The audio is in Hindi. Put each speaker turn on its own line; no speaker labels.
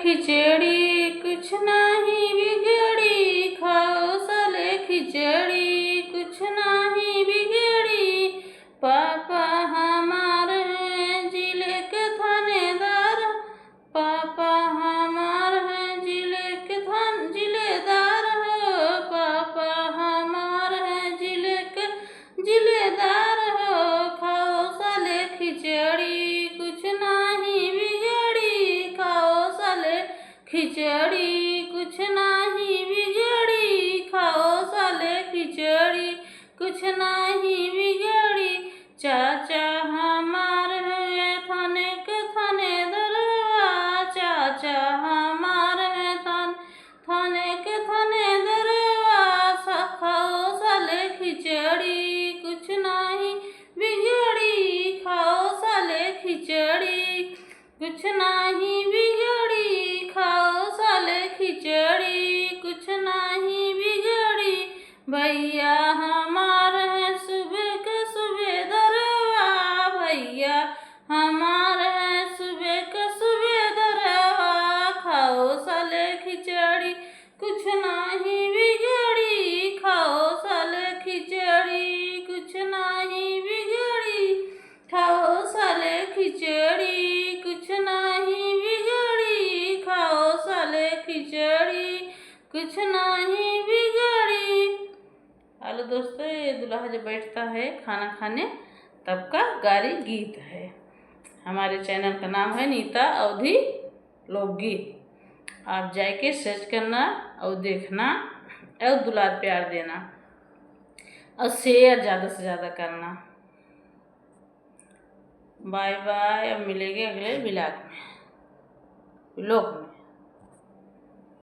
खिचड़ी कुछ नहीं बिगड़ी, खाओ साले खिचड़ी कुछ नहीं बिगड़ी। पापा हमारे हैं जिले के थानेदार, पापा हमारे हैं जिले के जिलेदार हो, पापा हमारे हैं जिले के जिलेदार हो। खाओ साले खिचड़ी कुछ नहीं बिगड़ी, खाओ साले खिचड़ी कुछ नहीं बिगड़ी, खाओ साले खिचड़ी कुछ नहीं बिगड़ी। चाचा हमारे हैं थाने के थानेदार, चाचा हमारे हैं थाने के थानेदार। खाओ साले खिचड़ी कुछ नहीं बिगड़ी, खाओ साले खिचड़ी कुछ नहीं बिगड़ी, खाओ साले खिचड़ी कुछ नहीं बिगड़ी। भैया हमारे हैं सुबह के सूबेदारवा, भैया हमारे हैं सुबह के सूबेदारवा। खाओ साले खिचड़ी कुछ नहीं बिगड़ी, खाओ साले खिचड़ी कुछ नहीं बिगड़ी, खाओ साले खिचड़ी कुछ नहीं बिगड़ी, खाओ साले खिचड़ी कुछ नहीं बिगड़ी। हेलो दोस्तों, ये दूल्हा जब बैठता है खाना खाने तब का गारी गीत है। हमारे चैनल का नाम है नीता अवधी लोकगीत। आप जाके सर्च करना और देखना और दुलार प्यार देना और शेयर ज़्यादा से ज़्यादा करना। Bye bye. अब मिलेंगे अगले ब्लॉग में।